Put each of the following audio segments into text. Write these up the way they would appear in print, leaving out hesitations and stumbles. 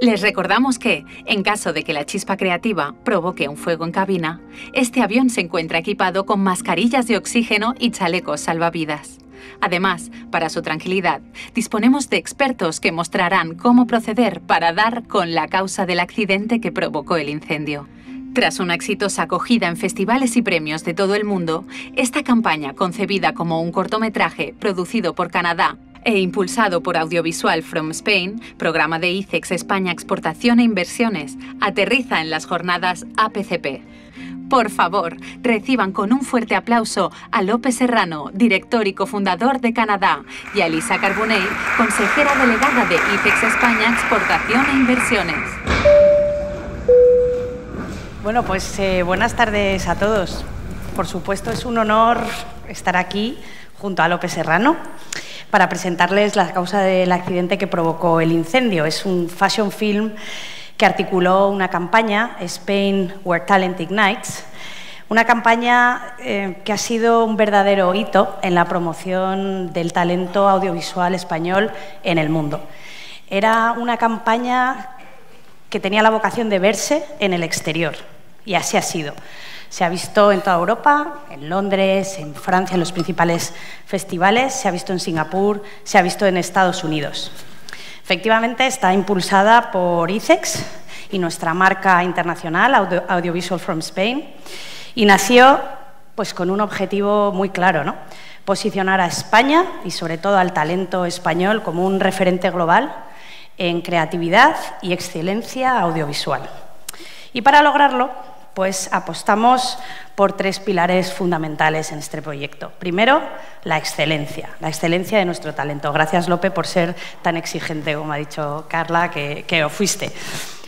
Les recordamos que, en caso de que la chispa creativa provoque un fuego en cabina, este avión se encuentra equipado con mascarillas de oxígeno y chalecos salvavidas. Además, para su tranquilidad, disponemos de expertos que mostrarán cómo proceder para dar con la causa del accidente que provocó el incendio. Tras una exitosa acogida en festivales y premios de todo el mundo, esta campaña, concebida como un cortometraje producido por Canadá e impulsado por Audiovisual from Spain, programa de ICEX España Exportación e Inversiones, aterriza en las jornadas APCP. Por favor, reciban con un fuerte aplauso a Lope Serrano, director y cofundador de Canadá, y a Elisa Carbonell, consejera delegada de ICEX España Exportación e Inversiones. Bueno, pues buenas tardes a todos. Por supuesto, es un honor estar aquí junto a Lope Serrano para presentarles la causa del accidente que provocó el incendio. Es un fashion film que articuló una campaña, Spain Where Talent Ignites, una campaña que ha sido un verdadero hito en la promoción del talento audiovisual español en el mundo. Era una campaña que tenía la vocación de verse en el exterior, y así ha sido. Se ha visto en toda Europa, en Londres, en Francia, en los principales festivales, se ha visto en Singapur, se ha visto en Estados Unidos. Efectivamente, está impulsada por ICEX y nuestra marca internacional, Audiovisual from Spain, y nació pues, con un objetivo muy claro, ¿no? Posicionar a España y sobre todo al talento español como un referente global en creatividad y excelencia audiovisual. Y para lograrlo, pues apostamos por tres pilares fundamentales en este proyecto. Primero, la excelencia de nuestro talento. Gracias, Lope, por ser tan exigente, como ha dicho Carla, que lo fuiste.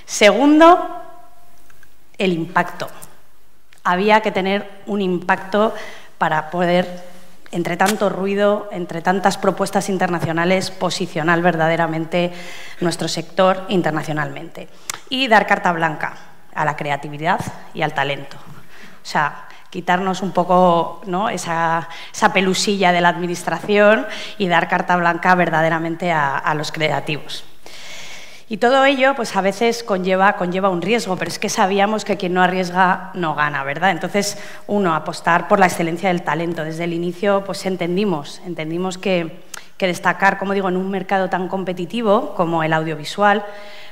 Segundo, el impacto. Había que tener un impacto para poder, entre tanto ruido, entre tantas propuestas internacionales, posicionar verdaderamente nuestro sector internacionalmente. Y dar carta blanca a la creatividad y al talento. O sea, quitarnos un poco, ¿no?, esa pelusilla de la administración y dar carta blanca verdaderamente a los creativos. Y todo ello, pues a veces conlleva un riesgo, pero es que sabíamos que quien no arriesga no gana, ¿verdad? Entonces, uno, apostar por la excelencia del talento. Desde el inicio, pues entendimos que destacar, como digo, en un mercado tan competitivo como el audiovisual,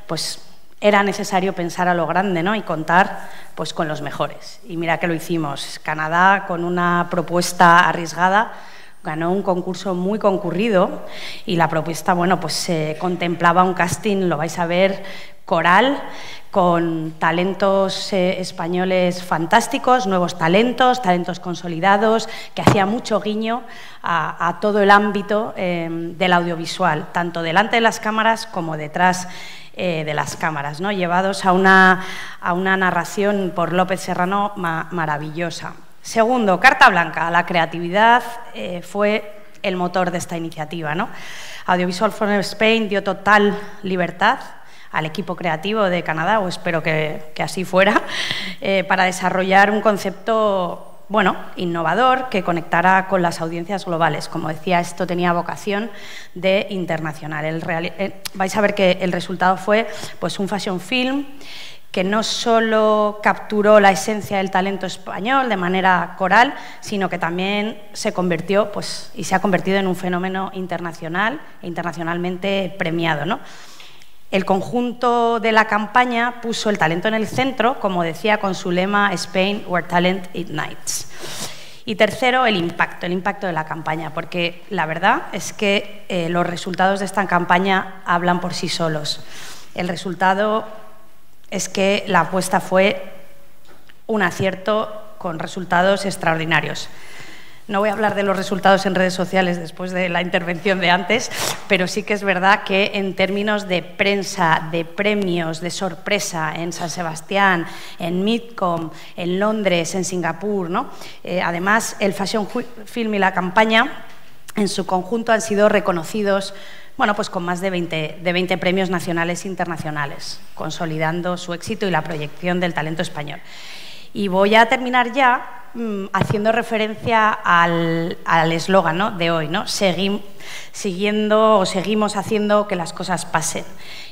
pues era necesario pensar a lo grande, ¿no?, y contar pues, con los mejores. Y mira que lo hicimos. Canadá, con una propuesta arriesgada, ganó un concurso muy concurrido y la propuesta, bueno, pues contemplaba un casting, lo vais a ver, coral, con talentos españoles fantásticos, nuevos talentos consolidados, que hacía mucho guiño a todo el ámbito del audiovisual, tanto delante de las cámaras como detrás de las cámaras, ¿no?, llevados a una narración por Lope Serrano maravillosa. Segundo, carta blanca. La creatividad fue el motor de esta iniciativa, ¿no? Audiovisual from Spain dio total libertad al equipo creativo de Canadá, o espero que así fuera, para desarrollar un concepto, bueno, innovador, que conectara con las audiencias globales. Como decía, esto tenía vocación de internacional. Vais a ver que el resultado fue pues, un fashion film que no solo capturó la esencia del talento español de manera coral, sino que también se convirtió, pues, y se ha convertido en un fenómeno internacional e internacionalmente premiado, ¿no? El conjunto de la campaña puso el talento en el centro, como decía, con su lema Spain Where Talent Ignites. Y tercero, el impacto de la campaña, porque la verdad es que los resultados de esta campaña hablan por sí solos. El resultado es que la apuesta fue un acierto con resultados extraordinarios. No voy a hablar de los resultados en redes sociales después de la intervención de antes, pero sí que es verdad que en términos de prensa, de premios, de sorpresa en San Sebastián, en Midcom, en Londres, en Singapur, ¿no? Además, el fashion film y la campaña en su conjunto han sido reconocidos, bueno, pues con más de 20 premios nacionales e internacionales, consolidando su éxito y la proyección del talento español. Y voy a terminar ya haciendo referencia al eslogan, ¿no?, de hoy, ¿no? Seguimos haciendo que las cosas pasen.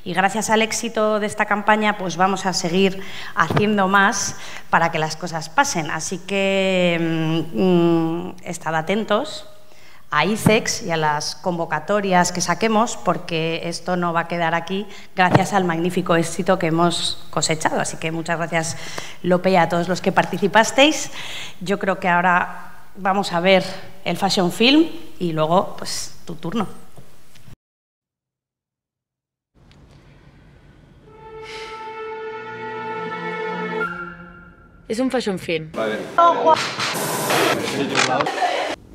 Y gracias al éxito de esta campaña, pues vamos a seguir haciendo más para que las cosas pasen. Así que estad atentos a ICEX y a las convocatorias que saquemos, porque esto no va a quedar aquí gracias al magnífico éxito que hemos cosechado. Así que muchas gracias, Lope, y a todos los que participasteis. Yo creo que ahora vamos a ver el Fashion Film y luego, pues, tu turno. Es un fashion film. Vale.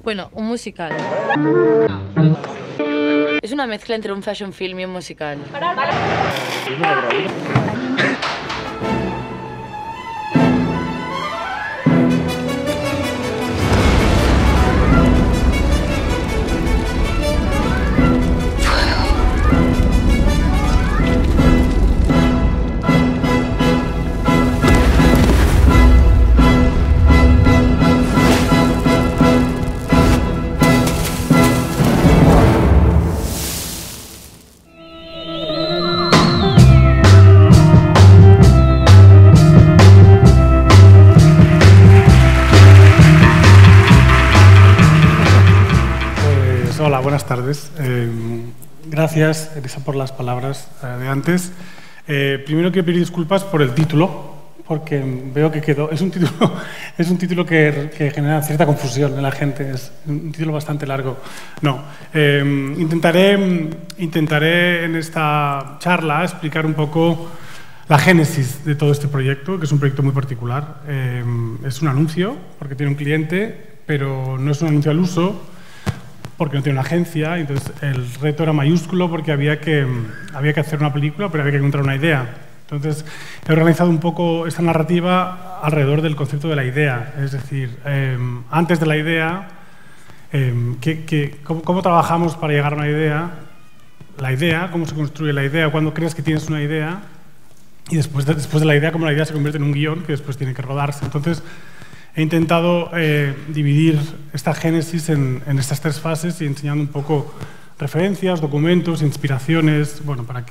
Bueno, un musical. Es una mezcla entre un fashion film y un musical. Hola, buenas tardes. Gracias, Elisa, por las palabras de antes. Primero quiero pedir disculpas por el título, porque veo que quedó. Es un título que genera cierta confusión en la gente. Es un título bastante largo. No. Intentaré en esta charla explicar un poco la génesis de todo este proyecto, que es un proyecto muy particular. Es un anuncio, porque tiene un cliente, pero no es un anuncio al uso, porque no tiene una agencia. Entonces el reto era mayúsculo porque había que hacer una película, pero había que encontrar una idea. Entonces he organizado un poco esta narrativa alrededor del concepto de la idea, es decir, antes de la idea, cómo trabajamos para llegar a una idea, la idea, cómo se construye la idea, cuándo crees que tienes una idea, y después de la idea, cómo la idea se convierte en un guión que después tiene que rodarse. Entonces he intentado dividir esta génesis en estas tres fases y enseñando un poco referencias, documentos, inspiraciones, bueno, para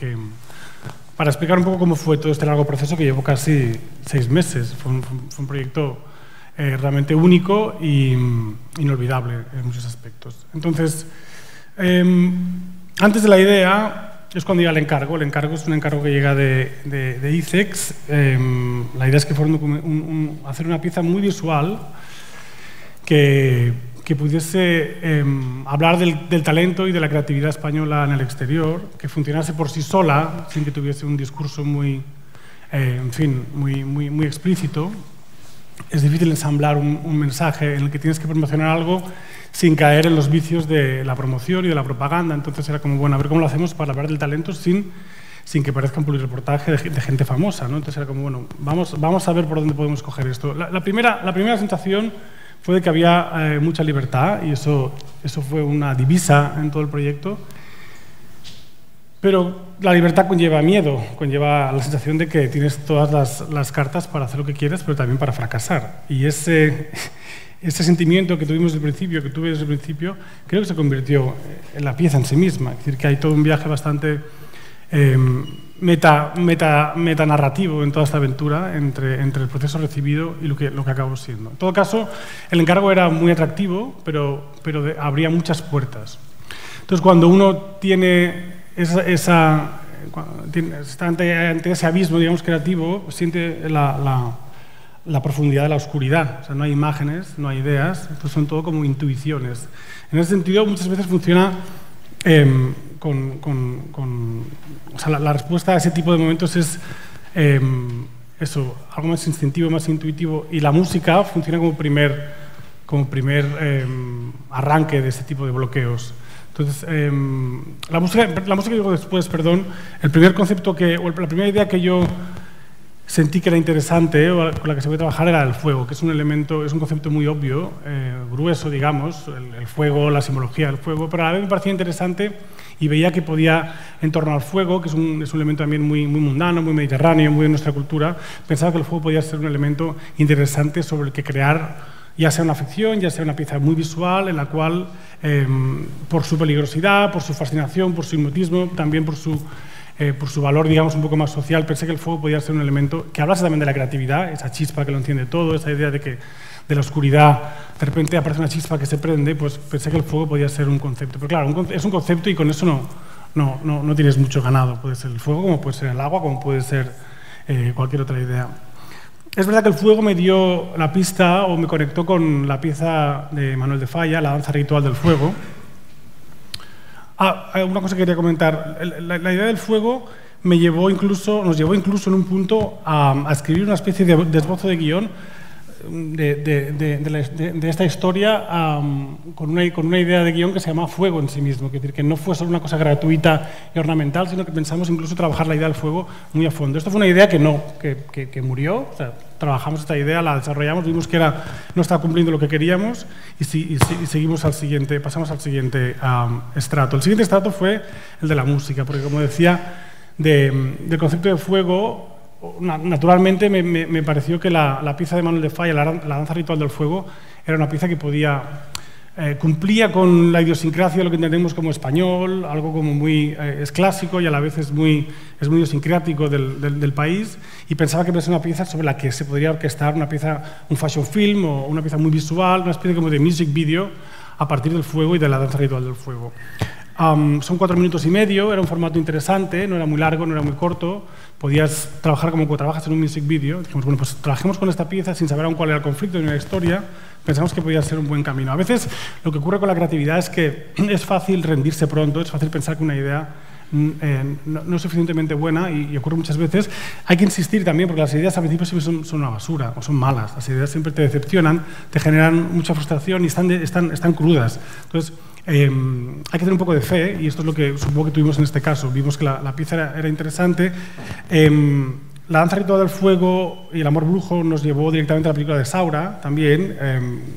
explicar un poco cómo fue todo este largo proceso que llevó casi 6 meses. Fue un proyecto realmente único e inolvidable en muchos aspectos. Entonces, antes de la idea es cuando llega el encargo. El encargo es un encargo que llega de ICEX. La idea es que fuera hacer una pieza muy visual que pudiese hablar del talento y de la creatividad española en el exterior, que funcionase por sí sola, sin que tuviese un discurso muy explícito. Es difícil ensamblar un mensaje en el que tienes que promocionar algo sin caer en los vicios de la promoción y de la propaganda. Entonces era como, bueno, a ver cómo lo hacemos para hablar del talento sin que parezca un publireportaje de gente famosa, ¿no? Entonces era como, bueno, vamos a ver por dónde podemos coger esto. La primera sensación fue de que había mucha libertad, y eso fue una divisa en todo el proyecto. Pero la libertad conlleva miedo, conlleva la sensación de que tienes todas las cartas para hacer lo que quieres, pero también para fracasar. Y ese sentimiento que tuvimos desde el principio, que tuve desde el principio, creo que se convirtió en la pieza en sí misma. Es decir, que hay todo un viaje bastante metanarrativo en toda esta aventura entre el proceso recibido y lo que acabó siendo. En todo caso, el encargo era muy atractivo, pero abría muchas puertas. Entonces, cuando uno tiene está ante ese abismo, digamos, creativo, siente la profundidad de la oscuridad. O sea, no hay imágenes, no hay ideas, entonces son todo como intuiciones. En ese sentido, muchas veces funciona o sea, la respuesta a ese tipo de momentos es algo más instintivo, más intuitivo, y la música funciona como primer arranque de ese tipo de bloqueos. Entonces, la música llegó después, perdón. El primer concepto la primera idea que yo sentí que era interesante, o con la que se puede trabajar, era el fuego, que es un concepto muy obvio, grueso, digamos, el fuego, la simbología del fuego, pero a la vez me parecía interesante y veía que podía, en torno al fuego, que es un elemento también muy mundano, muy mediterráneo, muy de nuestra cultura, pensaba que el fuego podía ser un elemento interesante sobre el que crear ya sea una ficción, ya sea una pieza muy visual, en la cual, por su peligrosidad, por su fascinación, por su hipnotismo, también por su valor, digamos, un poco más social, pensé que el fuego podía ser un elemento que hablase también de la creatividad, esa chispa que lo enciende todo, esa idea de que de la oscuridad de repente aparece una chispa que se prende, pues pensé que el fuego podía ser un concepto. Pero claro, es un concepto y con eso no tienes mucho ganado. Puede ser el fuego, como puede ser el agua, como puede ser cualquier otra idea. Es verdad que el fuego me dio la pista o me conectó con la pieza de Manuel de Falla, La danza ritual del fuego. Una cosa que quería comentar. La idea del fuego nos llevó incluso en un punto a escribir una especie de esbozo de guión de esta historia con una idea de guión que se llama fuego en sí mismo, es decir, que no fue solo una cosa gratuita y ornamental, sino que pensamos incluso trabajar la idea del fuego muy a fondo. Esto fue una idea que murió, o sea, trabajamos esta idea, la desarrollamos, vimos que no estaba cumpliendo lo que queríamos y seguimos pasamos al siguiente estrato. El siguiente estrato fue el de la música, porque como decía, del concepto de fuego, naturalmente me pareció que la pieza de Manuel de Falla, la danza ritual del fuego, era una pieza que cumplía con la idiosincrasia de lo que entendemos como español, algo como muy es clásico y a la vez es muy idiosincrático del país, y pensaba que era una pieza sobre la que se podría orquestar un fashion film o una pieza muy visual, una especie como de music video a partir del fuego y de la danza ritual del fuego. Son 4 minutos y medio, era un formato interesante, no era muy largo, no era muy corto, podías trabajar como cuando trabajas en un music video. Dijimos, bueno, pues trabajemos con esta pieza sin saber aún cuál era el conflicto ni la historia, pensamos que podía ser un buen camino. A veces lo que ocurre con la creatividad es que es fácil rendirse pronto, es fácil pensar que una idea no es suficientemente buena y ocurre muchas veces. Hay que insistir también, porque las ideas al principio siempre son una basura o son malas, las ideas siempre te decepcionan, te generan mucha frustración y están crudas. Entonces, hay que tener un poco de fe, y esto es lo que supongo que tuvimos en este caso. Vimos que la pieza era interesante. La danza ritual del fuego y el amor brujo nos llevó directamente a la película de Saura, también.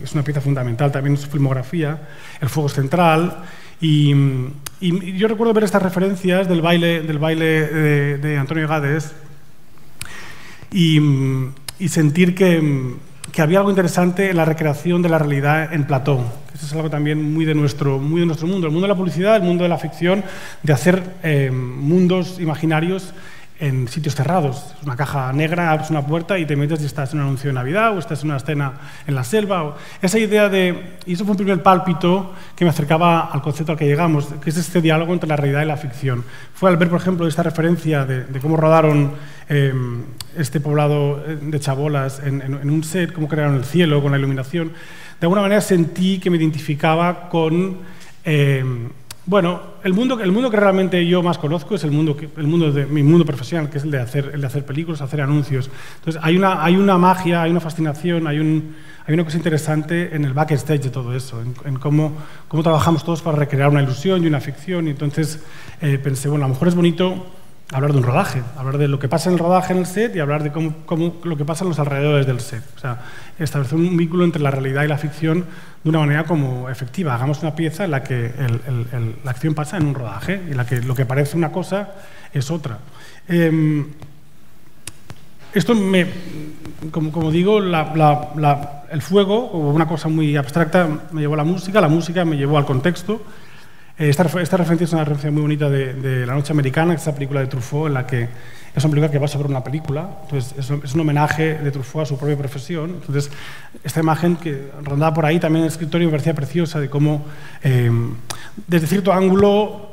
Es una pieza fundamental también en su filmografía. El fuego es central. Y yo recuerdo ver estas referencias del baile de Antonio Gades y sentir que había algo interesante en la recreación de la realidad en Platón. Eso es algo también muy de nuestro mundo, el mundo de la publicidad, el mundo de la ficción, de hacer mundos imaginarios en sitios cerrados. Es una caja negra, abres una puerta y te metes y estás en un anuncio de Navidad o estás en una escena en la selva. Esa idea y eso fue un primer pálpito que me acercaba al concepto al que llegamos, que es este diálogo entre la realidad y la ficción. Fue al ver, por ejemplo, esta referencia de cómo rodaron este poblado de chabolas en un set, cómo crearon el cielo con la iluminación. De alguna manera sentí que me identificaba con bueno, el mundo que realmente yo más conozco es el mundo de mi mundo profesional, que es el de hacer películas, hacer anuncios. Entonces, hay una magia, hay una fascinación, hay una cosa interesante en el backstage de todo eso, en cómo trabajamos todos para recrear una ilusión y una ficción. Y entonces pensé, bueno, a lo mejor es bonito hablar de un rodaje, hablar de lo que pasa en el rodaje en el set y hablar de cómo lo que pasa en los alrededores del set. O sea, establecer un vínculo entre la realidad y la ficción de una manera como efectiva. Hagamos una pieza en la que la acción pasa en un rodaje y en la que lo que parece una cosa es otra. Esto como digo, el fuego, como una cosa muy abstracta, me llevó a la música me llevó al contexto. Esta referencia es una referencia muy bonita de La noche americana, que es esa película de Truffaut, en la que es una película que va sobre una película. Entonces, es un homenaje de Truffaut a su propia profesión. Entonces, esta imagen que rondaba por ahí también en el escritorio me parecía preciosa, de cómo, desde cierto ángulo,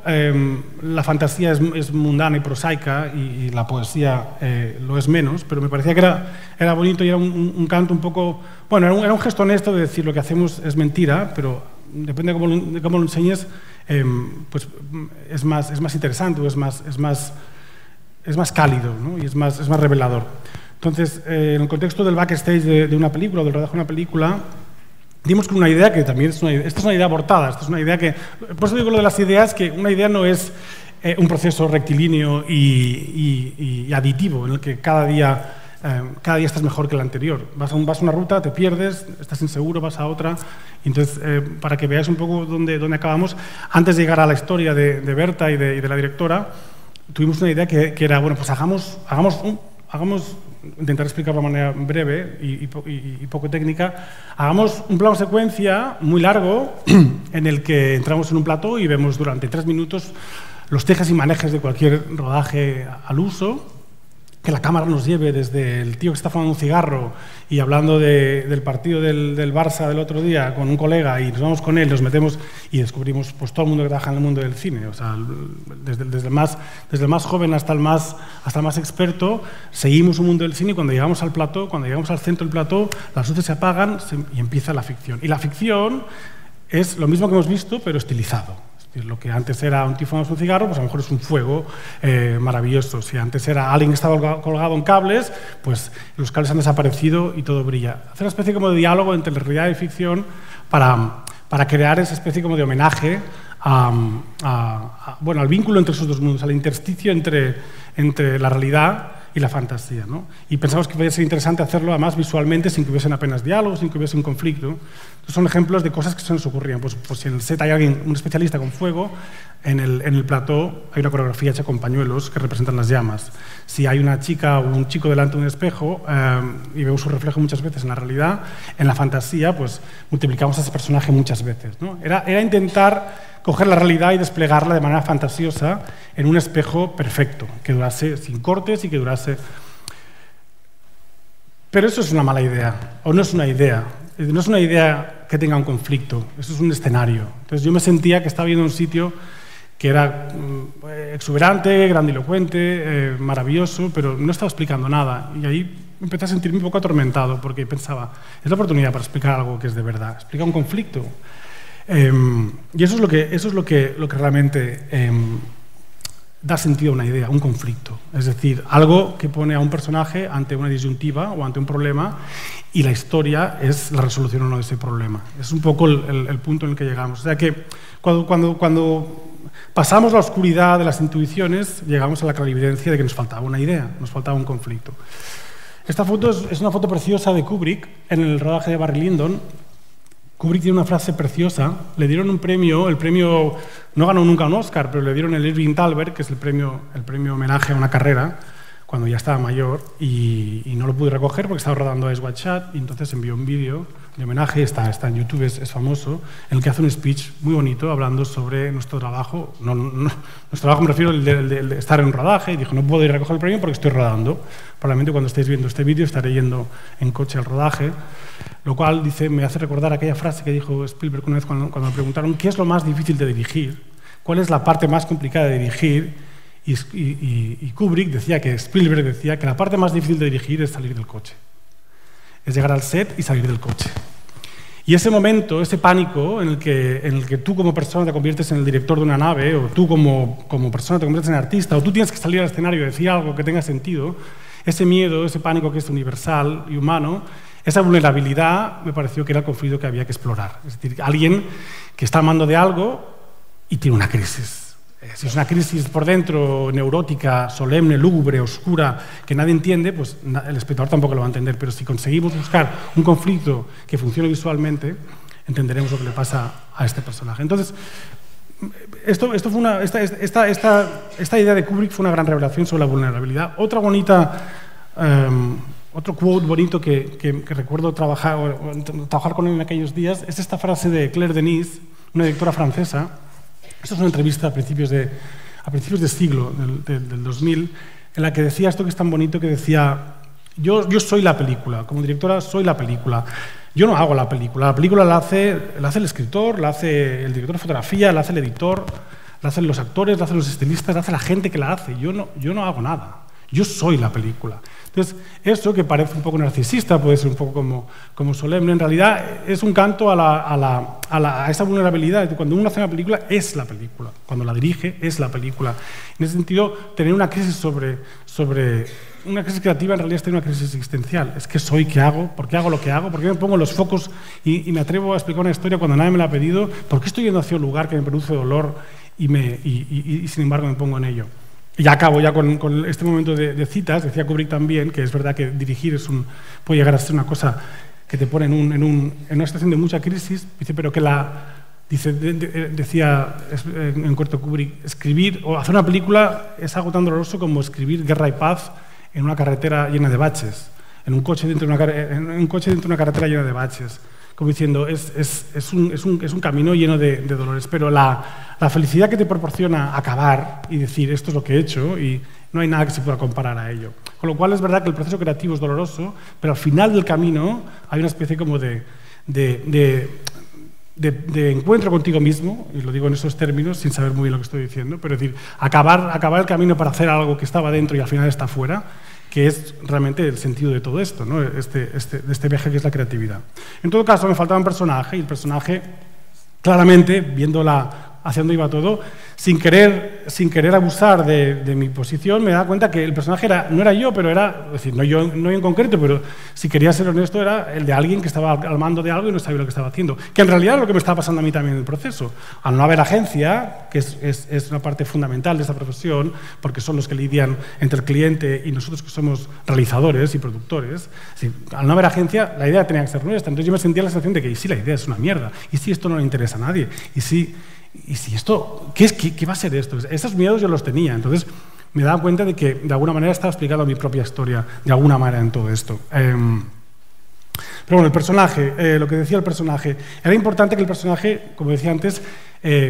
la fantasía es mundana y prosaica y la poesía lo es menos, pero me parecía que era bonito y era un canto un poco... Bueno, era un gesto honesto de decir lo que hacemos es mentira, pero depende de cómo lo enseñes, pues es más interesante o es más cálido, ¿no? Y es más revelador. Entonces, en el contexto del backstage de una película, del rodaje de una película, dimos con una idea que también esta es una idea abortada, esta es una idea que... Por eso digo lo de las ideas, que una idea no es un proceso rectilíneo y aditivo, en el que cada día estás mejor que el anterior. Vas a una ruta, te pierdes, estás inseguro, vas a otra. Entonces, para que veáis un poco dónde acabamos, antes de llegar a la historia de Berta y de la directora, tuvimos una idea que era, bueno, pues hagamos intentar explicarlo de manera breve y poco técnica, hagamos un plano secuencia muy largo en el que entramos en un plató y vemos durante 3 minutos los tejes y manejes de cualquier rodaje al uso, que la cámara nos lleve desde el tío que está fumando un cigarro y hablando del partido del Barça del otro día con un colega y nos vamos con él, nos metemos y descubrimos pues, todo el mundo que trabaja en el mundo del cine, o sea, desde el más joven hasta el más experto, seguimos un mundo del cine y cuando llegamos al plató, cuando llegamos al centro del plató, las luces se apagan y empieza la ficción. Y la ficción es lo mismo que hemos visto, pero estilizado. Lo que antes era un tío fumando un cigarro, pues a lo mejor es un fuego maravilloso. Si antes era alguien que estaba colgado en cables, pues los cables han desaparecido y todo brilla. Hacer una especie como de diálogo entre la realidad y ficción para crear esa especie como de homenaje bueno, al vínculo entre esos dos mundos, al intersticio entre la realidad y la fantasía, ¿no? Y pensamos que podría ser interesante hacerlo además visualmente sin que hubiesen apenas diálogos, sin que hubiese un conflicto. Entonces, son ejemplos de cosas que se nos ocurrían. Pues si en el set hay alguien, un especialista con fuego, en el plató hay una coreografía hecha con pañuelos que representan las llamas. Si hay una chica o un chico delante de un espejo y vemos su reflejo muchas veces en la realidad, en la fantasía, pues multiplicamos a ese personaje muchas veces, ¿no? Era intentar coger la realidad y desplegarla de manera fantasiosa en un espejo perfecto, que durase sin cortes y que durase... Pero eso es una mala idea, o no es una idea. No es una idea que tenga un conflicto, eso es un escenario. Entonces yo me sentía que estaba viendo un sitio que era exuberante, grandilocuente, maravilloso, pero no estaba explicando nada. Y ahí empecé a sentirme un poco atormentado, porque pensaba, es la oportunidad para explicar algo que es de verdad, explicar un conflicto. Y eso es lo que realmente da sentido a una idea, un conflicto. Es decir, algo que pone a un personaje ante una disyuntiva o ante un problema y la historia es la resolución o no de ese problema. Es un poco el punto en el que llegamos. O sea que cuando pasamos la oscuridad de las intuiciones, llegamos a la clarividencia de que nos faltaba una idea, nos faltaba un conflicto. Esta foto es una foto preciosa de Kubrick en el rodaje de Barry Lyndon. Kubrick tiene una frase preciosa, le dieron un premio, el premio no ganó nunca un Oscar, pero le dieron el Irving Thalberg, que es el premio homenaje a una carrera, cuando ya estaba mayor, y no lo pude recoger porque estaba rodando Eyes Wide Shut, y entonces envió un vídeo de homenaje, está en YouTube, es famoso, en el que hace un speech muy bonito hablando sobre nuestro trabajo, nuestro trabajo me refiero al de estar en un rodaje, y dijo, no puedo ir a recoger el premio porque estoy rodando, probablemente cuando estéis viendo este vídeo estaré yendo en coche al rodaje, lo cual dice, me hace recordar aquella frase que dijo Spielberg una vez cuando me preguntaron qué es lo más difícil de dirigir, cuál es la parte más complicada de dirigir, y Kubrick decía que Spielberg decía que la parte más difícil de dirigir es salir del coche, es llegar al set y salir del coche. Y ese momento, ese pánico en el que tú como persona te conviertes en el director de una nave, o tú como persona te conviertes en artista, o tú tienes que salir al escenario y decir algo que tenga sentido, ese miedo, ese pánico que es universal y humano, esa vulnerabilidad me pareció que era el conflicto que había que explorar. Es decir, alguien que está amando de algo y tiene una crisis. Si es una crisis por dentro, neurótica, solemne, lúgubre, oscura, que nadie entiende, pues el espectador tampoco lo va a entender. Pero si conseguimos buscar un conflicto que funcione visualmente, entenderemos lo que le pasa a este personaje. Entonces, esta idea de Kubrick fue una gran revelación sobre la vulnerabilidad. Otro quote bonito que recuerdo trabajar con él en aquellos días es esta frase de Claire Denis, una directora francesa. Esta es una entrevista a principios de siglo, del 2000, en la que decía esto que es tan bonito, que decía, yo soy la película, como directora soy la película. Yo no hago la película la hace el escritor, la hace el director de fotografía, la hace el editor, la hacen los actores, la hacen los estilistas, la hace la gente que la hace. Yo no hago nada. Yo soy la película. Entonces, eso que parece un poco narcisista, puede ser un poco como solemne, en realidad es un canto a esa vulnerabilidad. Cuando uno hace una película, es la película. Cuando la dirige, es la película. En ese sentido, tener una crisis sobre una crisis creativa en realidad es tener una crisis existencial. Es que soy, ¿qué hago? ¿Por qué hago lo que hago? ¿Por qué me pongo los focos y me atrevo a explicar una historia cuando nadie me la ha pedido? ¿Por qué estoy yendo hacia un lugar que me produce dolor y sin embargo me pongo en ello? Y acabo ya con este momento de citas. Decía Kubrick también que es verdad que dirigir puede llegar a ser una cosa que te pone en una situación de mucha crisis. Dice, pero que decía en corto Kubrick, escribir o hacer una película es algo tan doloroso como escribir Guerra y Paz en una carretera llena de baches, en un coche dentro de una carretera llena de baches, como diciendo, es un camino lleno de dolores, pero la felicidad que te proporciona acabar y decir esto es lo que he hecho y no hay nada que se pueda comparar a ello. Con lo cual es verdad que el proceso creativo es doloroso, pero al final del camino hay una especie como de encuentro contigo mismo, y lo digo en esos términos sin saber muy bien lo que estoy diciendo, pero es decir, acabar el camino para hacer algo que estaba dentro y al final está fuera, que es realmente el sentido de todo esto, ¿no? de este viaje que es la creatividad. En todo caso, me faltaba un personaje, y el personaje, claramente, viéndola hacia dónde iba todo, sin querer abusar de mi posición, me daba cuenta que el personaje no era yo, pero era, es decir, no yo en concreto, pero si quería ser honesto, era el de alguien que estaba al mando de algo y no sabía lo que estaba haciendo. Que en realidad es lo que me estaba pasando a mí también en el proceso. Al no haber agencia, que es una parte fundamental de esta profesión, porque son los que lidian entre el cliente y nosotros que somos realizadores y productores, es decir, al no haber agencia, la idea tenía que ser nuestra. Entonces yo me sentía la sensación de que, y si la idea es una mierda, y si esto no le interesa a nadie, y si esto, ¿qué va a ser esto? Esos miedos yo los tenía, entonces me daba cuenta de que de alguna manera estaba explicando mi propia historia, de alguna manera en todo esto. Pero bueno, el personaje, lo que decía el personaje, era importante que el personaje, como decía antes,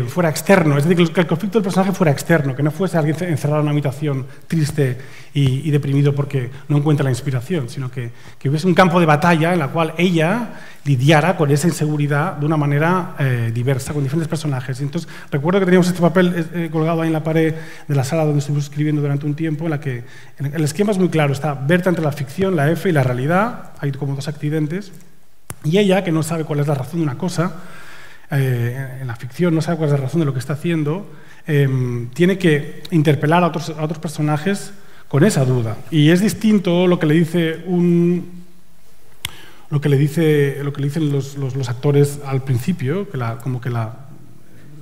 fuera externo, es decir, que el conflicto del personaje fuera externo, que no fuese alguien encerrado en una habitación triste y deprimido porque no encuentra la inspiración, sino que hubiese un campo de batalla en la cual ella lidiara con esa inseguridad de una manera diversa, con diferentes personajes. Y entonces, recuerdo que teníamos este papel colgado ahí en la pared de la sala donde estuvimos escribiendo durante un tiempo, en la que el esquema es muy claro, está Berta entre la ficción, la F y la realidad, hay como dos accidentes, y ella, que no sabe cuál es la razón de una cosa, en la ficción no sabe cuál es la razón de lo que está haciendo, tiene que interpelar a otros personajes con esa duda. Y es distinto lo que le dice lo que dicen los actores al principio,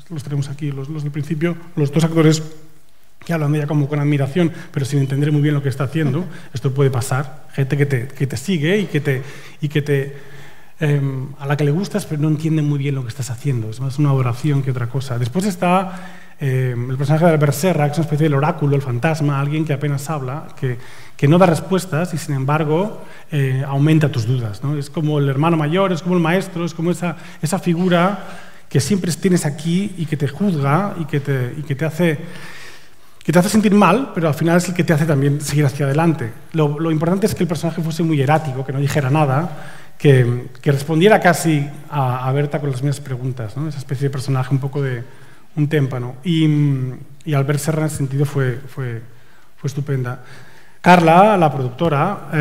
los tenemos aquí, los del principio, los dos actores que hablan de ella como con admiración, pero sin entender muy bien lo que está haciendo. Esto puede pasar, gente que te sigue y que a la que le gustas, pero no entiende muy bien lo que estás haciendo. Es más una adoración que otra cosa. Después está el personaje de Albert Serra, que es una especie del oráculo, el fantasma, alguien que apenas habla, que no da respuestas y, sin embargo, aumenta tus dudas, ¿no? Es como el hermano mayor, es como el maestro, es como esa figura que siempre tienes aquí y que te juzga y que te hace sentir mal, pero al final es el que te hace también seguir hacia adelante. Lo importante es que el personaje fuese muy erático, que no dijera nada, que respondiera casi a Berta con las mismas preguntas, ¿no? Esa especie de personaje un poco de un témpano. Y Albert Serra en ese sentido fue estupenda. Carla, la productora,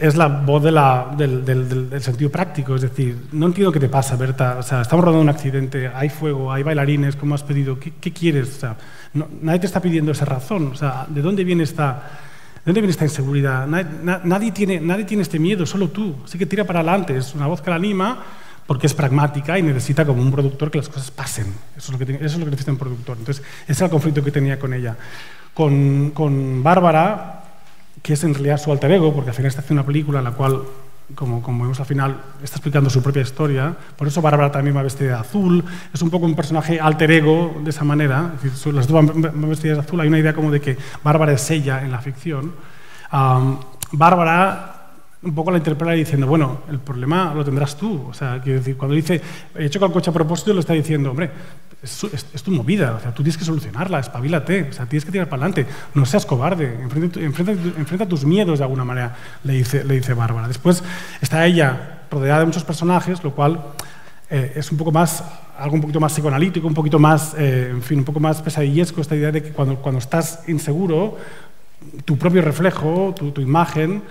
es la voz del sentido práctico, es decir, no entiendo qué te pasa, Berta, o sea, estamos rodando un accidente, hay fuego, hay bailarines, ¿cómo has pedido? ¿Qué quieres? O sea, nadie te está pidiendo esa razón, o sea, ¿de dónde viene esta inseguridad? Nadie tiene este miedo, solo tú, así que tira para adelante, es una voz que la anima porque es pragmática y necesita como un productor que las cosas pasen, eso es lo que necesita un productor. Entonces, ese era el conflicto que tenía con ella. Con Bárbara, que es en realidad su alter ego, porque al final está haciendo una película en la cual, como vemos al final, está explicando su propia historia, por eso Bárbara también va vestida de azul, es un poco un personaje alter ego de esa manera, es decir, las dos van vestidas de azul, hay una idea como de que Bárbara es ella en la ficción. Bárbara un poco la interpela diciendo, bueno, el problema lo tendrás tú, o sea, quiero decir, cuando dice, he chocado el coche a propósito, lo está diciendo, hombre, es tu movida, o sea, tú tienes que solucionarla, espabilate, o sea, tienes que tirar para adelante, no seas cobarde, enfrenta tus miedos de alguna manera, le dice Bárbara. Después está ella rodeada de muchos personajes, lo cual es un poco más, algo un poquito más psicoanalítico, un poquito más, en fin, un poco más pesadillesco, esta idea de que cuando estás inseguro, tu propio reflejo, tu imagen,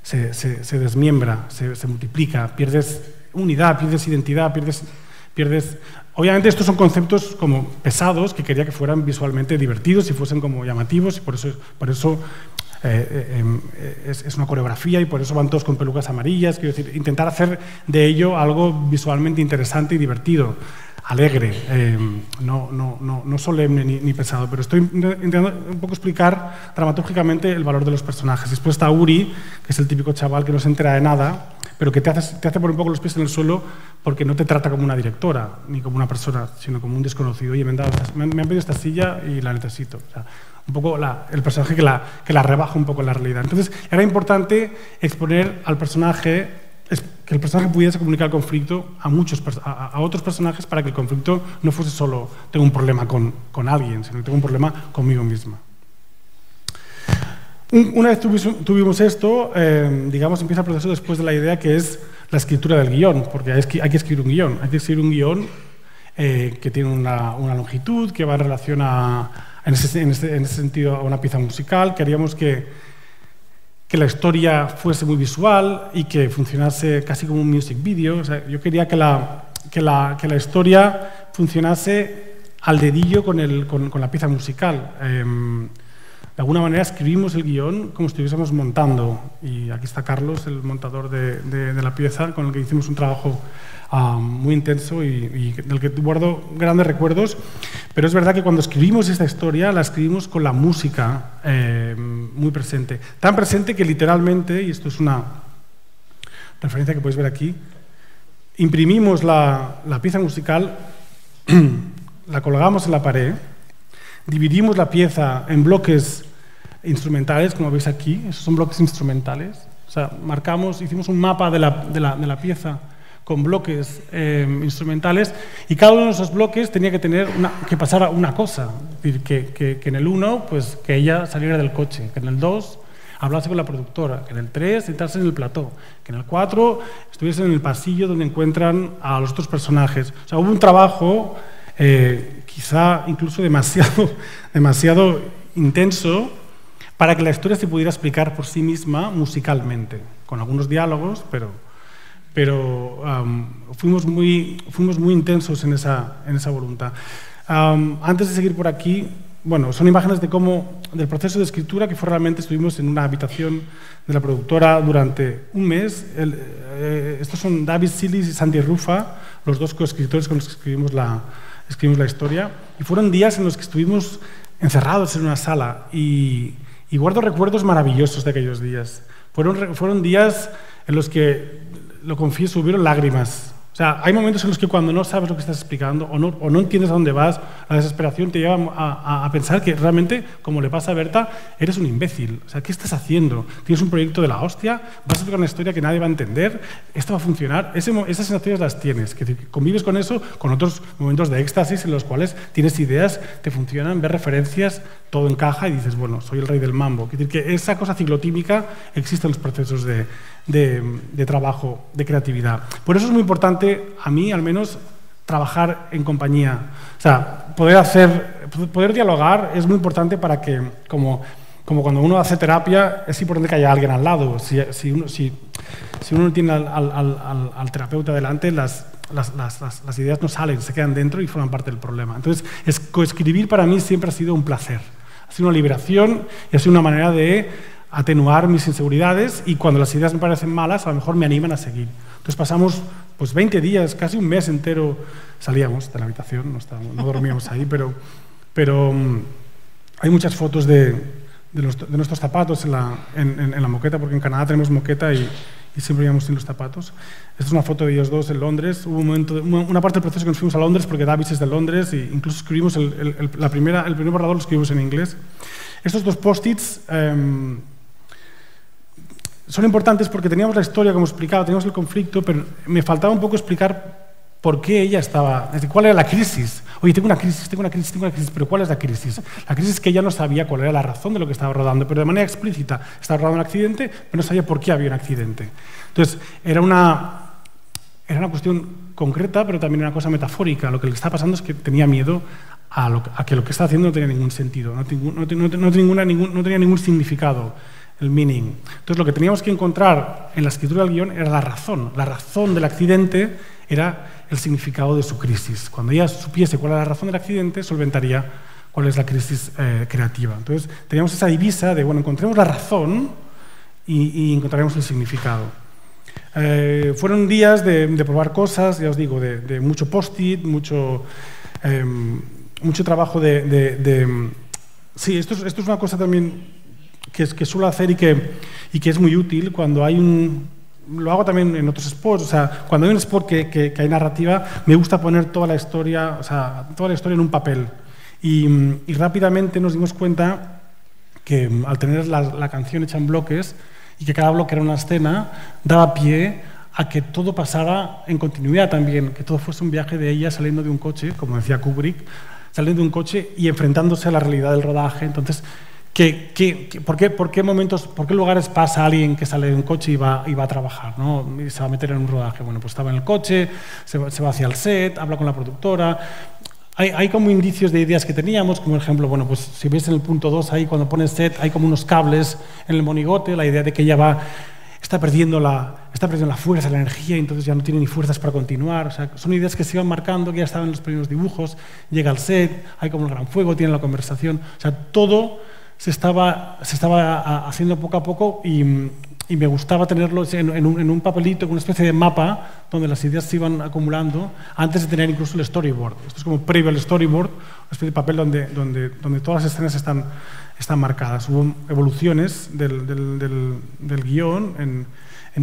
se desmiembra, se multiplica, pierdes unidad, pierdes identidad, pierdes... Obviamente estos son conceptos como pesados que quería que fueran visualmente divertidos y fuesen como llamativos y por eso es una coreografía y por eso van todos con pelucas amarillas, quiero decir, intentar hacer de ello algo visualmente interesante y divertido, alegre, no solemne ni pesado, pero estoy intentando un poco explicar dramatúrgicamente el valor de los personajes. Después está Uri, que es el típico chaval que no se entera de nada, pero que te hace poner un poco los pies en el suelo porque no te trata como una directora ni como una persona, sino como un desconocido. Oye, me han pedido esta silla y la necesito. O sea, un poco el personaje que la rebaja un poco en la realidad. Entonces, era importante exponer al personaje, que el personaje pudiese comunicar el conflicto a otros personajes para que el conflicto no fuese solo tengo un problema con alguien, sino que tengo un problema conmigo misma. Una vez tuvimos esto, digamos, empieza el proceso después de la idea que es la escritura del guión, porque hay que escribir un guión. Hay que escribir un guión que tiene una longitud, que va en relación en ese sentido a una pieza musical. Queríamos que la historia fuese muy visual y que funcionase casi como un music video. O sea, yo quería que la historia funcionase al dedillo con la pieza musical. De alguna manera escribimos el guión como si estuviésemos montando. Y aquí está Carlos, el montador de la pieza, con el que hicimos un trabajo muy intenso y del que guardo grandes recuerdos. Pero es verdad que cuando escribimos esta historia, la escribimos con la música muy presente. Tan presente que literalmente, y esto es una referencia que podéis ver aquí, imprimimos la pieza musical, la colgamos en la pared, dividimos la pieza en bloques instrumentales, como veis aquí, esos son bloques instrumentales. O sea, hicimos un mapa de la pieza con bloques instrumentales y cada uno de esos bloques tenía que pasar a una cosa. Es decir, que en el 1, pues que ella saliera del coche, que en el 2 hablase con la productora, que en el 3 sentarse en el plató, que en el 4 estuviese en el pasillo donde encuentran a los otros personajes. O sea, hubo un trabajo quizá incluso demasiado intenso para que la historia se pudiera explicar por sí misma musicalmente, con algunos diálogos, pero fuimos muy intensos en esa voluntad. Antes de seguir por aquí, bueno, son imágenes del proceso de escritura que fue realmente, estuvimos en una habitación de la productora durante un mes. Estos son David Silis y Santi Rufa, los dos coescritores con los que escribimos la historia, y fueron días en los que estuvimos encerrados en una sala y guardo recuerdos maravillosos de aquellos días. Fueron días en los que, lo confieso, hubieron lágrimas. O sea, hay momentos en los que cuando no sabes lo que estás explicando o no entiendes a dónde vas, la desesperación te lleva a pensar que realmente, como le pasa a Berta, eres un imbécil. O sea, ¿qué estás haciendo? Tienes un proyecto de la hostia, vas a explicar una historia que nadie va a entender, esto va a funcionar. Esas sensaciones las tienes. Que convives con eso, con otros momentos de éxtasis en los cuales tienes ideas, te funcionan, ves referencias, todo encaja y dices, bueno, soy el rey del mambo. Es decir, que esa cosa ciclotímica existe en los procesos de trabajo, de creatividad. Por eso es muy importante, a mí al menos, trabajar en compañía. O sea, poder dialogar es muy importante para que, como cuando uno hace terapia, es importante que haya alguien al lado. Si uno tiene al terapeuta delante, las ideas no salen, se quedan dentro y forman parte del problema. Entonces, coescribir para mí siempre ha sido un placer. Ha sido una liberación y ha sido una manera de atenuar mis inseguridades, y cuando las ideas me parecen malas, a lo mejor me animan a seguir. Entonces pasamos pues 20 días, casi un mes entero, salíamos de la habitación, no dormíamos ahí, pero hay muchas fotos de nuestros zapatos en la moqueta, porque en Canadá tenemos moqueta y siempre íbamos sin los zapatos. Esta es una foto de ellos dos en Londres. Hubo una parte del proceso que nos fuimos a Londres, porque David es de Londres, e incluso escribimos el primer borrador lo escribimos en inglés. Estos dos post-its son importantes porque teníamos la historia, como explicaba, teníamos el conflicto, pero me faltaba un poco explicar por qué ella estaba, es decir, cuál era la crisis. Oye, tengo una crisis, pero ¿cuál es la crisis? La crisis es que ella no sabía cuál era la razón de lo que estaba rodando, pero de manera explícita estaba rodando un accidente, pero no sabía por qué había un accidente. Entonces, era una cuestión concreta, pero también una cosa metafórica. Lo que le estaba pasando es que tenía miedo a que lo que estaba haciendo no tenía ningún sentido, no tenía ningún significado, el meaning. Entonces, lo que teníamos que encontrar en la escritura del guión era la razón. La razón del accidente era el significado de su crisis. Cuando ella supiese cuál era la razón del accidente, solventaría cuál es la crisis creativa. Entonces, teníamos esa divisa de, bueno, encontremos la razón y encontraremos el significado. Fueron días de probar cosas, ya os digo, de mucho post-it, mucho trabajo Sí, esto es una cosa también que suelo hacer y que es muy útil cuando hay lo hago también en otros spots. O sea, cuando hay un spot que hay narrativa, me gusta poner toda la historia en un papel. Y rápidamente nos dimos cuenta que al tener la canción hecha en bloques y que cada bloque era una escena, daba pie a que todo pasara en continuidad también, que todo fuese un viaje de ella saliendo de un coche, como decía Kubrick, saliendo de un coche y enfrentándose a la realidad del rodaje. Entonces, ¿por qué momentos, por qué lugares pasa alguien que sale de un coche y va a trabajar, ¿no? Y se va a meter en un rodaje? Bueno, pues estaba en el coche, se va hacia el set, habla con la productora. Hay como indicios de ideas que teníamos, como por ejemplo, bueno, pues si ves en el punto 2 ahí, cuando pones set, hay como unos cables en el monigote, la idea de que ella está perdiendo la fuerza, la energía, y entonces ya no tiene ni fuerzas para continuar. O sea, son ideas que se iban marcando, que ya estaban en los primeros dibujos, llega al set, hay como el gran fuego, tiene la conversación. O sea, todo se estaba haciendo poco a poco y me gustaba tenerlo en un papelito, en una especie de mapa donde las ideas se iban acumulando antes de tener incluso el storyboard. Esto es como previo al storyboard, una especie de papel donde todas las escenas están marcadas. Hubo evoluciones del guión en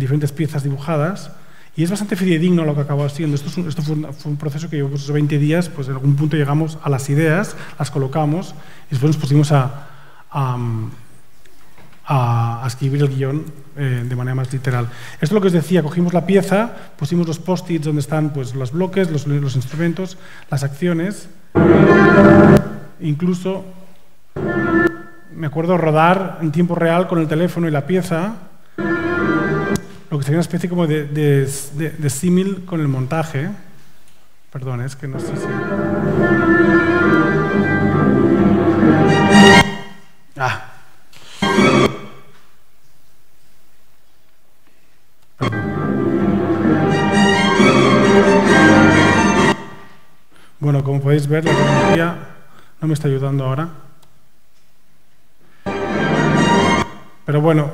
diferentes piezas dibujadas y es bastante fidedigno lo que acabó haciendo. Esto fue un proceso que llevó pues, 20 días, pues en algún punto llegamos a las ideas, las colocamos y después nos pusimos a escribir el guión de manera más literal. Esto es lo que os decía, cogimos la pieza, pusimos los post-its donde están pues, los bloques, los instrumentos, las acciones, incluso me acuerdo rodar en tiempo real con el teléfono y la pieza, lo que sería una especie como de símil con el montaje. Perdón, es que no sé si... Bueno, como podéis ver, la tecnología no me está ayudando ahora. Pero bueno,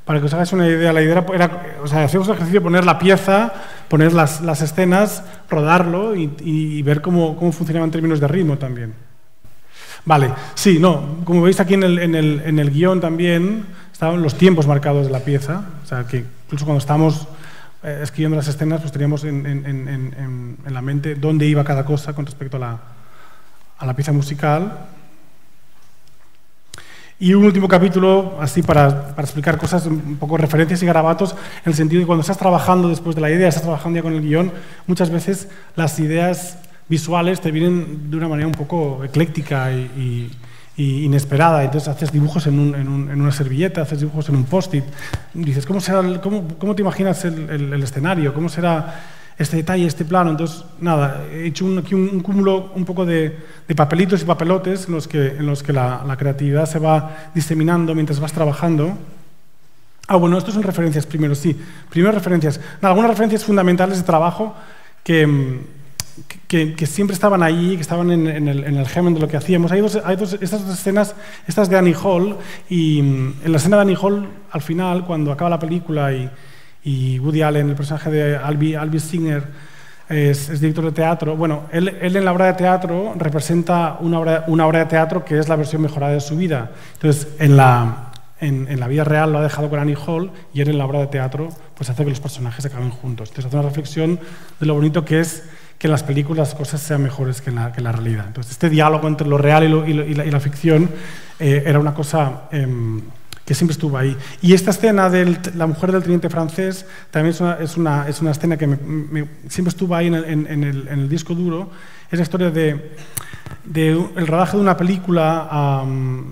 para que os hagáis una idea, la idea era, o sea, hacíamos el ejercicio de poner la pieza, poner las escenas, rodarlo y ver cómo funcionaba en términos de ritmo también. Vale, sí, no, como veis aquí en el guión también estaban los tiempos marcados de la pieza, o sea, que incluso cuando estábamos escribiendo las escenas, pues teníamos en la mente dónde iba cada cosa con respecto a la pieza musical. Y un último capítulo, así para explicar cosas, un poco referencias y garabatos, en el sentido de que cuando estás trabajando después de la idea, estás trabajando ya con el guión, muchas veces las ideas visuales te vienen de una manera un poco ecléctica y inesperada. Entonces haces dibujos en una servilleta, haces dibujos en un post-it. Dices, ¿cómo te imaginas el escenario? ¿Cómo será este detalle, este plano? Entonces, nada, he hecho aquí un cúmulo un poco de papelitos y papelotes en los que la creatividad se va diseminando mientras vas trabajando. Bueno, estos son referencias primero, sí. Primero referencias. Algunas referencias fundamentales de trabajo que siempre estaban allí, que estaban en el germen de lo que hacíamos. Estas dos escenas, estas de Annie Hall, y en la escena de Annie Hall, al final, cuando acaba la película y Woody Allen, el personaje de Albie Singer, es director de teatro. Bueno, él en la obra de teatro representa una obra de teatro que es la versión mejorada de su vida. Entonces, en la vida real lo ha dejado con Annie Hall y él en la obra de teatro pues hace que los personajes acaben juntos. Entonces, hace una reflexión de lo bonito que es que en las películas las cosas sean mejores que en la realidad. Entonces, este diálogo entre lo real y la ficción era una cosa que siempre estuvo ahí. Y esta escena de la mujer del teniente francés también es una escena que siempre estuvo ahí en el disco duro. Es la historia el rodaje de una película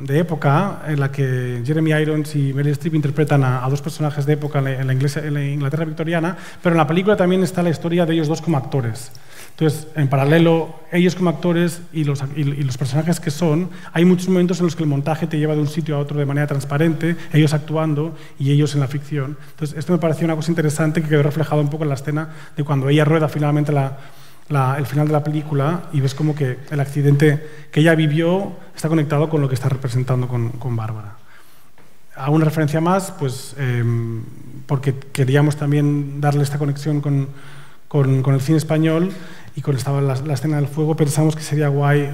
de época en la que Jeremy Irons y Meryl Streep interpretan a dos personajes de época en la Inglaterra victoriana, pero en la película también está la historia de ellos dos como actores. Entonces, en paralelo, ellos como actores y los personajes que son, hay muchos momentos en los que el montaje te lleva de un sitio a otro de manera transparente, ellos actuando y ellos en la ficción. Entonces, esto me pareció una cosa interesante que quedó reflejado un poco en la escena de cuando ella rueda finalmente el final de la película y ves como que el accidente que ella vivió está conectado con lo que está representando con Bárbara. ¿Alguna referencia más? Pues porque queríamos también darle esta conexión con el cine español y cuando estaba la escena del fuego pensamos que sería guay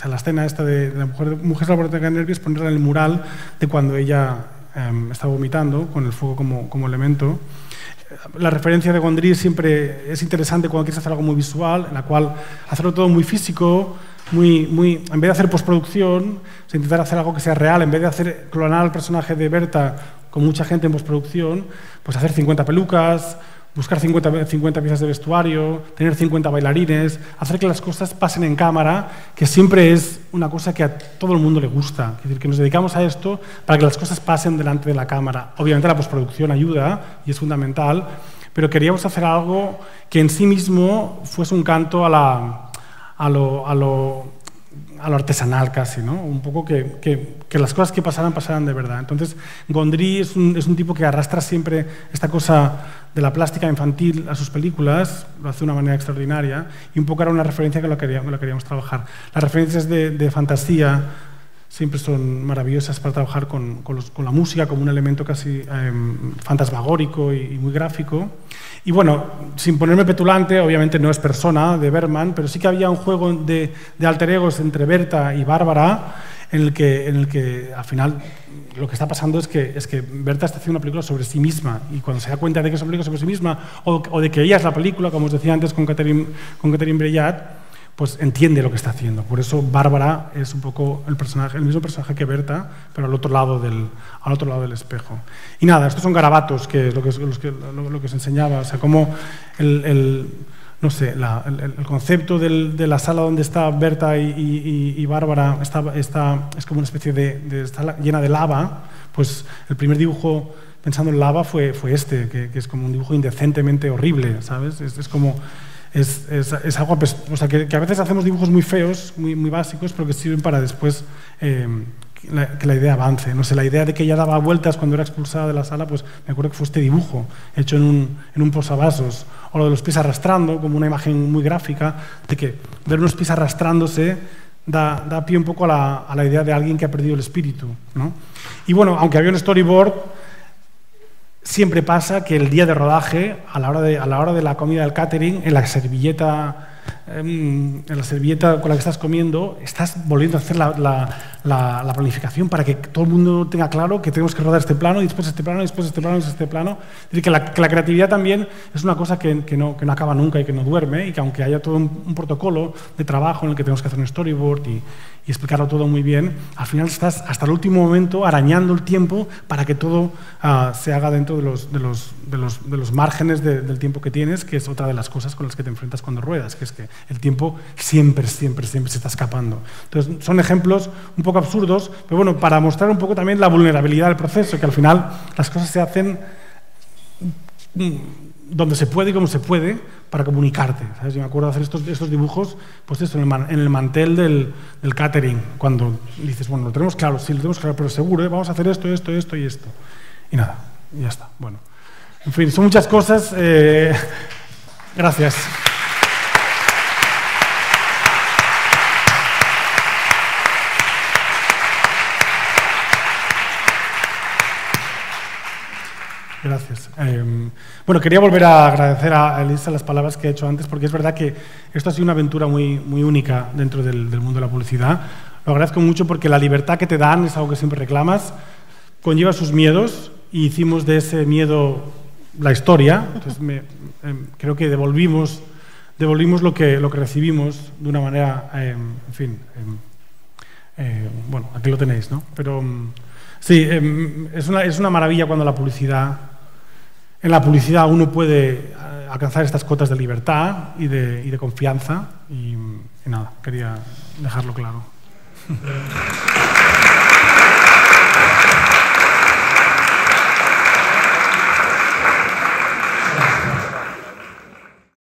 la escena esta de la mujer de laboratorio de nervios, ponerla en el mural de cuando ella está vomitando, con el fuego como elemento. La referencia de Gondry siempre es interesante cuando quieres hacer algo muy visual, en la cual hacerlo todo muy físico, en vez de hacer postproducción, intentar hacer algo que sea real, en vez de hacer clonar al personaje de Berta con mucha gente en postproducción, pues hacer 50 pelucas, buscar 50 piezas de vestuario, tener 50 bailarines, hacer que las cosas pasen en cámara, que siempre es una cosa que a todo el mundo le gusta. Es decir, que nos dedicamos a esto para que las cosas pasen delante de la cámara. Obviamente la postproducción ayuda y es fundamental, pero queríamos hacer algo que en sí mismo fuese un canto a lo artesanal casi, ¿no? Un poco que las cosas que pasaran de verdad. Entonces, Gondry es un tipo que arrastra siempre esta cosa de la plástica infantil a sus películas, lo hace de una manera extraordinaria, y un poco era una referencia que lo queríamos trabajar. Las referencias de fantasía siempre son maravillosas para trabajar con la música como un elemento casi fantasmagórico y muy gráfico. Y bueno, sin ponerme petulante, obviamente no es Persona de Bergman, pero sí que había un juego de alter egos entre Berta y Bárbara, en el que al final lo que está pasando es que Berta está haciendo una película sobre sí misma, y cuando se da cuenta de que es una película sobre sí misma, o de que ella es la película, como os decía antes con Catherine Breillat, pues entiende lo que está haciendo. Por eso Bárbara es un poco el mismo personaje que Berta, pero al otro lado del espejo. Y nada, estos son garabatos, que es lo que os enseñaba, o sea, como no sé, el concepto de la sala donde está Berta y Bárbara es como una especie está llena de lava. Pues el primer dibujo pensando en lava fue este, que es como un dibujo indecentemente horrible, ¿sabes? Es como... Es algo, o sea, que a veces hacemos dibujos muy feos, muy básicos, pero que sirven para después que la idea avance. No sé, la idea de que ella daba vueltas cuando era expulsada de la sala, pues me acuerdo que fue este dibujo hecho en un posavasos, o lo de los pies arrastrando, como una imagen muy gráfica, de que ver unos pies arrastrándose da pie un poco a la idea de alguien que ha perdido el espíritu, ¿no? Y bueno, aunque había un storyboard, siempre pasa que el día de rodaje, a la hora de la comida del catering, en la servilleta con la que estás comiendo, estás volviendo a hacer la planificación para que todo el mundo tenga claro que tenemos que rodar este plano, y después este plano, y después este plano, y después este plano. Es decir, que la creatividad también es una cosa que no acaba nunca y que no duerme, y que aunque haya todo un protocolo de trabajo en el que tenemos que hacer un storyboard y explicarlo todo muy bien, al final estás hasta el último momento arañando el tiempo para que todo se haga dentro de los márgenes del tiempo que tienes, que es otra de las cosas con las que te enfrentas cuando ruedas, que es que el tiempo siempre se está escapando. Entonces, son ejemplos un poco absurdos, pero bueno, para mostrar un poco también la vulnerabilidad del proceso, que al final las cosas se hacen donde se puede y como se puede para comunicarte, ¿sabes? Yo me acuerdo de hacer estos dibujos, pues eso, en el mantel del catering, cuando dices, bueno, lo tenemos claro, sí, lo tenemos claro, pero seguro, vamos a hacer esto y esto. Y nada, y ya está. Bueno, en fin, son muchas cosas. Gracias. Gracias. Bueno, quería volver a agradecer a Elisa las palabras que he hecho antes, porque es verdad que esto ha sido una aventura muy única dentro del mundo de la publicidad. Lo agradezco mucho porque la libertad que te dan es algo que siempre reclamas, conlleva sus miedos, y hicimos de ese miedo la historia. Entonces creo que devolvimos lo que recibimos de una manera, en fin, bueno, aquí lo tenéis, ¿no? Pero sí, es una maravilla cuando en la publicidad uno puede alcanzar estas cotas de libertad y de confianza, y nada, quería dejarlo claro.